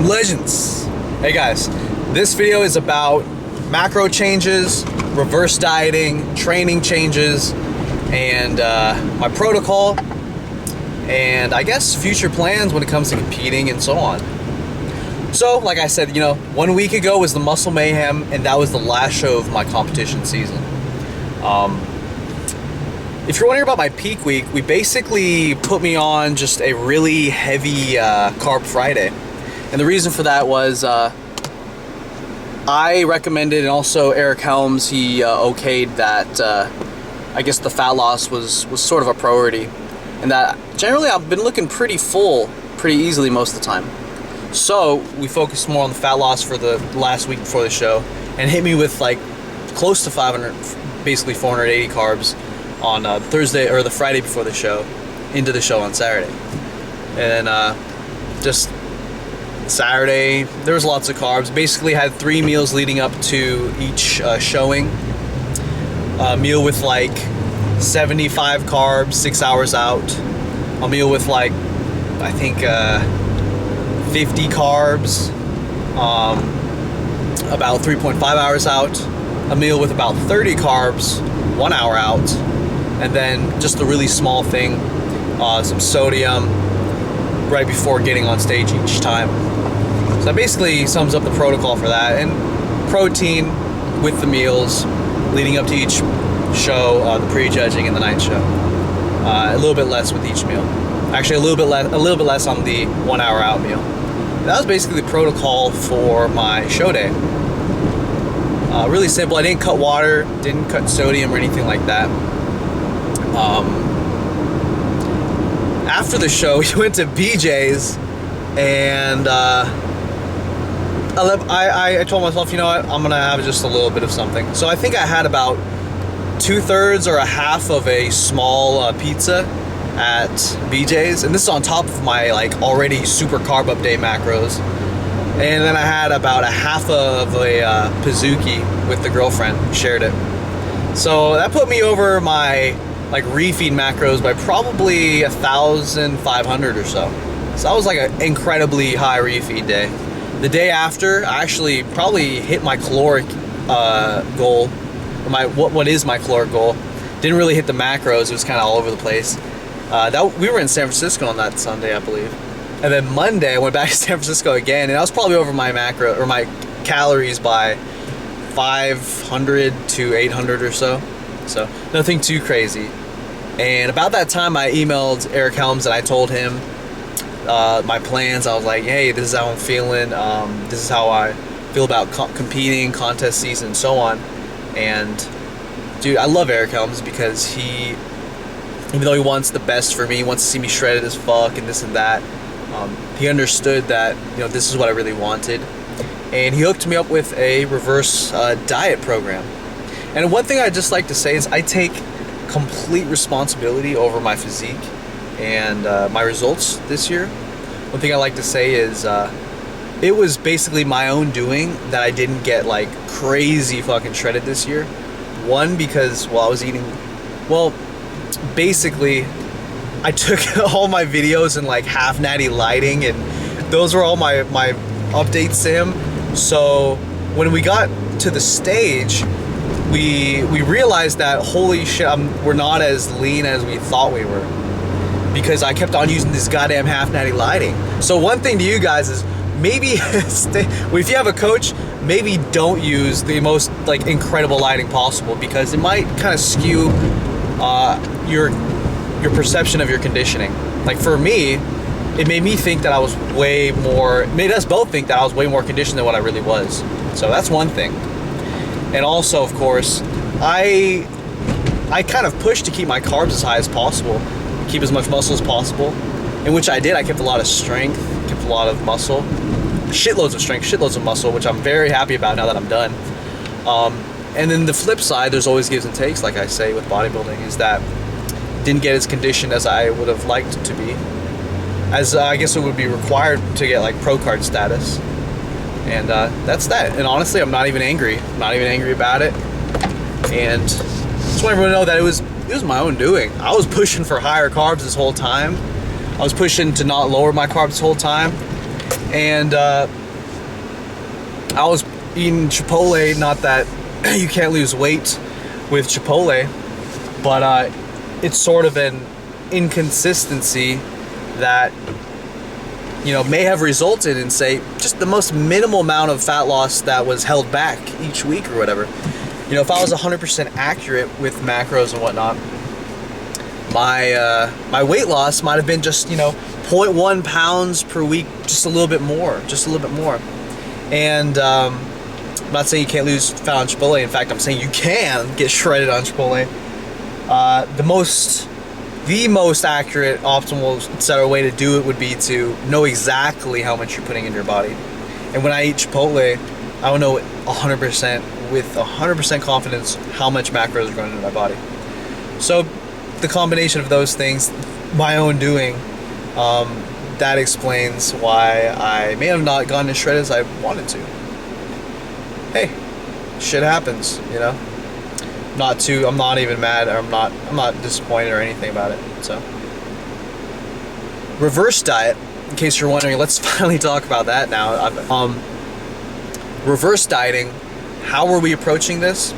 Legends. Hey guys, this video is about macro changes, reverse dieting, training changes, and my protocol, and I guess future plans when it comes to competing and so on. So, like I said, 1 week ago was the Muscle Mayhem, and that was the last show of my competition season. If you're wondering about my peak week, we basically put me on just a really heavy carb Friday. And the reason for that was I recommended, and also Eric Helms, he okayed that I guess the fat loss was sort of a priority. And that generally I've been looking pretty full pretty easily most of the time. So we focused more on the fat loss for the last week before the show, and hit me with like close to 500, basically 480 carbs on Thursday or the Friday before the show, into the show on Saturday. And just Saturday, there was lots of carbs. Basically had 3 meals leading up to each showing. A meal with like 75 carbs, 6 hours out. A meal with like, I think 50 carbs, about 3.5 hours out. A meal with about 30 carbs, 1 hour out. And then just a really small thing, some sodium right before getting on stage each time. So that basically sums up the protocol for that. And protein with the meals leading up to each show, the pre-judging and the night show. A little bit less with each meal. Actually, a little bit less on the 1 hour out meal. That was basically the protocol for my show day. Really simple. I didn't cut water, didn't cut sodium or anything like that. After the show, we went to BJ's, and I told myself, you know what, I'm gonna have just a little bit of something. So I think I had about 2/3 or a half of a small pizza at BJ's, and this is on top of my like already super carb up day macros. And then I had about a half of a Pizookie with the girlfriend, shared it. So that put me over my like refeed macros by probably 1,500 or so. So that was like an incredibly high refeed day. The day after, I actually probably hit my caloric goal, or what is my caloric goal. Didn't really hit the macros. It was kind of all over the place. We were in San Francisco on that Sunday, I believe. And then Monday, I went back to San Francisco again, and I was probably over my macro or my calories by 500 to 800 or so. So nothing too crazy. And about that time, I emailed Eric Helms and I told him my plans. I was like, hey, this is how I'm feeling. This is how I feel about competing, contest season, and so on. And dude, I love Eric Helms because he, even though he wants the best for me, he wants to see me shredded as fuck and this and that, he understood that this is what I really wanted. And he hooked me up with a reverse diet program. And one thing I'd just like to say is I take complete responsibility over my physique and my results this year. One thing I like to say is it was basically my own doing that I didn't get like crazy fucking shredded this year. One, because I was eating, basically I took all my videos in like half natty lighting, and those were all my updates to him. So when we got to the stage, we realized that holy shit, we're not as lean as we thought we were, because I kept on using this goddamn half natty lighting. So one thing to you guys is maybe if you have a coach, maybe don't use the most like incredible lighting possible, because it might kind of skew your perception of your conditioning. Like for me, it made me think that I was made us both think that I was way more conditioned than what I really was. So that's one thing. And also, of course, I kind of pushed to keep my carbs as high as possible, keep as much muscle as possible, in which I did. I kept a lot of strength, kept a lot of muscle, shitloads of strength, shitloads of muscle, which I'm very happy about now that I'm done. And then the flip side, there's always gives and takes, like I say with bodybuilding, is that didn't get as conditioned as I would have liked to be, as I guess it would be required to get like pro card status. And that's that. And honestly, I'm not even angry. I'm not even angry about it. And just want everyone to know that it was my own doing. I was pushing for higher carbs this whole time. I was pushing to not lower my carbs this whole time. And I was eating Chipotle. Not that you can't lose weight with Chipotle, but it's sort of an inconsistency that, you know, may have resulted in, say, just the most minimal amount of fat loss that was held back each week or whatever. You know, if I was 100% accurate with macros and whatnot, my weight loss might have been just, you know, 0.1 pounds per week, just a little bit more. And I'm not saying you can't lose fat on Chipotle. In fact, I'm saying you can get shredded on Chipotle. The most accurate, optimal, etc. way to do it would be to know exactly how much you're putting in your body. And when I eat Chipotle, I will know 100% with 100% confidence how much macros are going into my body. So the combination of those things, my own doing, that explains why I may have not gone as shredded as I wanted to. Hey, shit happens, you know. I'm not even mad, or I'm not disappointed or anything about it. So, reverse diet, in case you're wondering, let's finally talk about that now. Reverse dieting, how are we approaching this?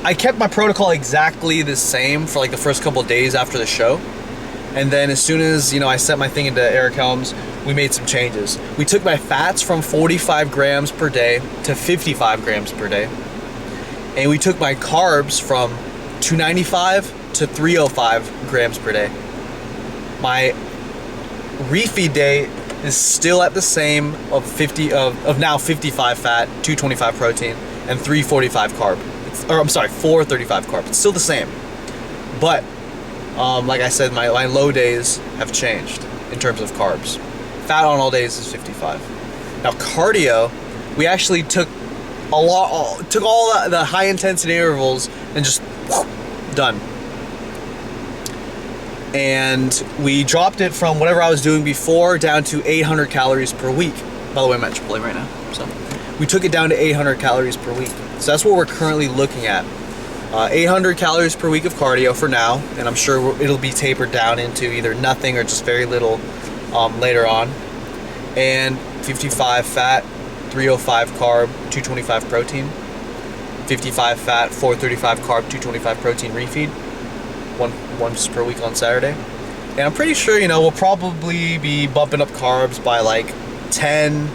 I kept my protocol exactly the same for like the first couple of days after the show. And then as soon as, you know, I set my thing into Eric Helms, we made some changes. We took my fats from 45 grams per day to 55 grams per day. And we took my carbs from 295 to 305 grams per day. My refeed day is still at the same of now 55 fat, 225 protein, and 345 carb. 435 carb. It's still the same. But like I said, my low days have changed in terms of carbs. Fat on all days is 55. Now cardio, we actually took all the high intensity intervals and just done. And we dropped it from whatever I was doing before down to 800 calories per week. By the way, I'm at Chipotle right now. So we took it down to 800 calories per week. So that's what we're currently looking at. 800 calories per week of cardio for now, and I'm sure it'll be tapered down into either nothing or just very little later on. And 55 fat, 305 carb, 225 protein. 55 fat, 435 carb, 225 protein refeed. Once per week on Saturday. And I'm pretty sure, you know, we'll probably be bumping up carbs by like 10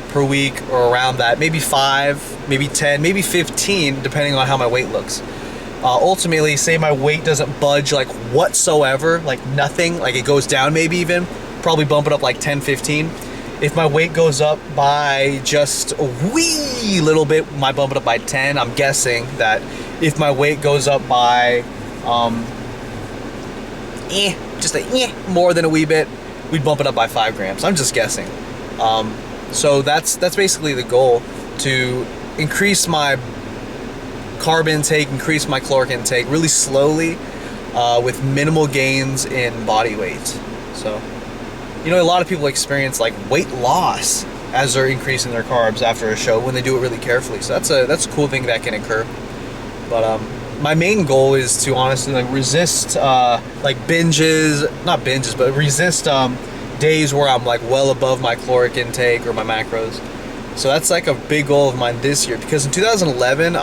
per week or around that. Maybe 5, maybe 10, maybe 15, depending on how my weight looks. Ultimately, say my weight doesn't budge like whatsoever, like nothing, like it goes down maybe even, probably bump it up like 10, 15. If my weight goes up by just a wee little bit, might bump it up by 10. I'm guessing that if my weight goes up by more than a wee bit, we'd bump it up by 5 grams. I'm just guessing. So that's basically the goal, to increase my carb intake, increase my caloric intake really slowly, with minimal gains in body weight. So, you know, a lot of people experience like weight loss as they're increasing their carbs after a show when they do it really carefully. So that's a cool thing that can occur. But my main goal is to honestly like resist like resist days where I'm like well above my caloric intake or my macros. So that's like a big goal of mine this year, because in 2011,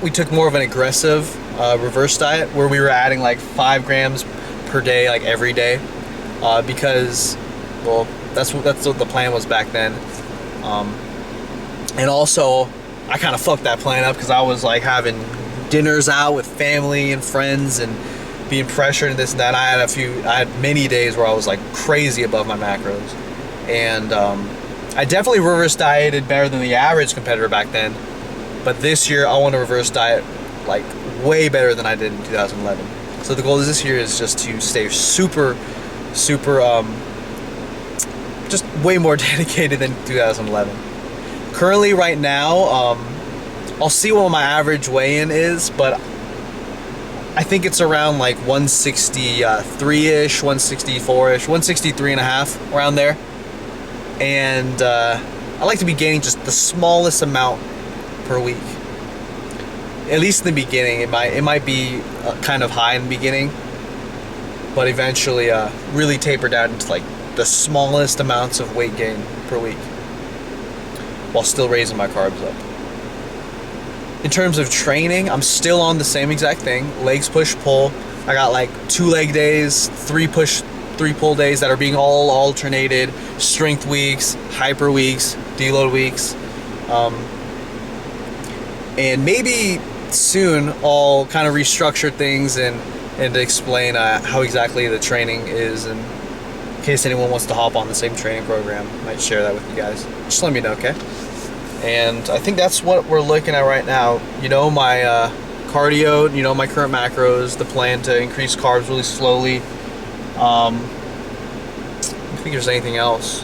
we took more of an aggressive reverse diet where we were adding like 5 grams per day, like every day, because, well, that's what the plan was back then. And also, I kind of fucked that plan up because I was like having dinners out with family and friends and being pressured and this and that. I had many days where I was like crazy above my macros, and I definitely reverse dieted better than the average competitor back then. But this year I want to reverse diet like way better than I did in 2011. So the goal this year is just to stay super just way more dedicated than 2011. Currently right now, I'll see what my average weigh-in is, but I think it's around like 163-ish, 164-ish, 163 and a half, around there. And I like to be gaining just the smallest amount per week. At least in the beginning. It might be kind of high in the beginning, but eventually really taper down into like the smallest amounts of weight gain per week while still raising my carbs up. In terms of training, I'm still on the same exact thing. Legs, push, pull. I got like 2 leg days, 3 push, 3 pull days that are being all alternated. Strength weeks, hyper weeks, deload weeks. And maybe soon I'll kind of restructure things and explain how exactly the training is, and in case anyone wants to hop on the same training program, I might share that with you guys. Just let me know, okay? And I think that's what we're looking at right now. You know, my cardio, you know, my current macros, the plan to increase carbs really slowly. I don't think there's anything else.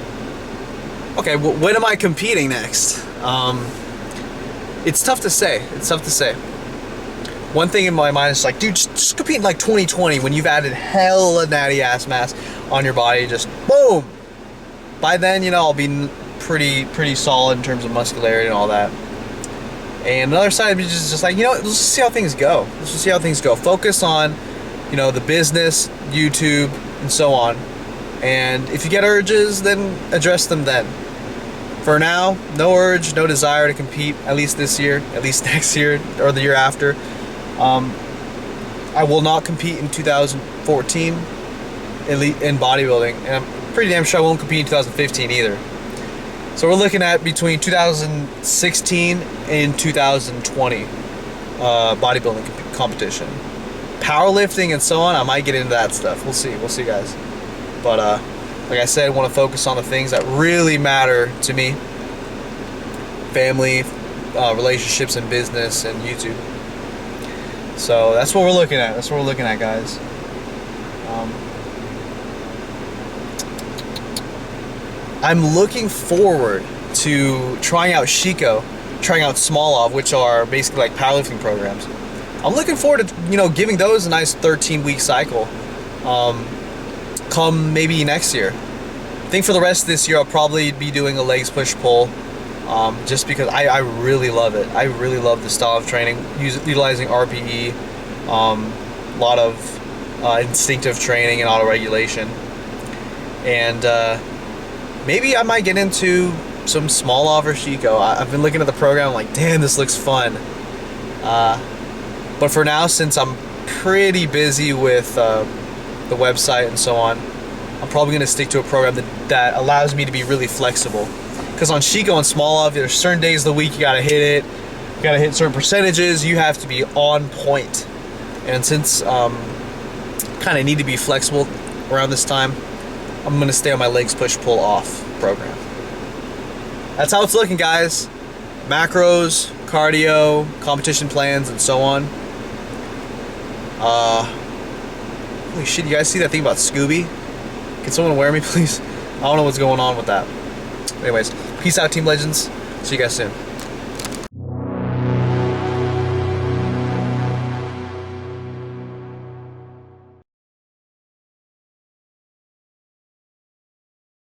Okay, when am I competing next? It's tough to say. It's tough to say. One thing in my mind is like, dude, just compete in like 2020 when you've added hella natty ass mass on your body. Just boom. By then, you know, I'll be pretty solid in terms of muscularity and all that. And another side of me is just like, you know, let's just see how things go. Let's just see how things go. Focus on, you know, the business, YouTube, and so on. And if you get urges, then address them then. For now, no urge, no desire to compete, at least this year, at least next year, or the year after. I will not compete in 2014 in bodybuilding, and I'm pretty damn sure I won't compete in 2015 either. So we're looking at between 2016 and 2020 bodybuilding competition. Powerlifting and so on, I might get into that stuff. We'll see guys. But like I said, I want to focus on the things that really matter to me. Family, relationships and business, and YouTube. So that's what we're looking at. That's what we're looking at, guys. I'm looking forward to trying out Chico, trying out Smolov, which are basically like powerlifting programs. I'm looking forward to, you know, giving those a nice 13-week cycle come maybe next year. I think for the rest of this year I'll probably be doing a legs push pull, just because I really love it. I really love the style of training, utilizing RPE, a lot of instinctive training and auto-regulation. And maybe I might get into some Smolov or Chico. I've been looking at the program, I'm like, damn, this looks fun. But for now, since I'm pretty busy with the website and so on, I'm probably going to stick to a program that allows me to be really flexible. Because on Chico and Smolov, there's certain days of the week you got to hit it. You got to hit certain percentages. You have to be on point. And since kind of need to be flexible around this time, I'm going to stay on my legs push pull off program. That's how it's looking, guys. Macros, cardio, competition plans, and so on. Holy shit, you guys see that thing about Scooby? Can someone wear me, please? I don't know what's going on with that. Anyways, peace out, Team Legends. See you guys soon.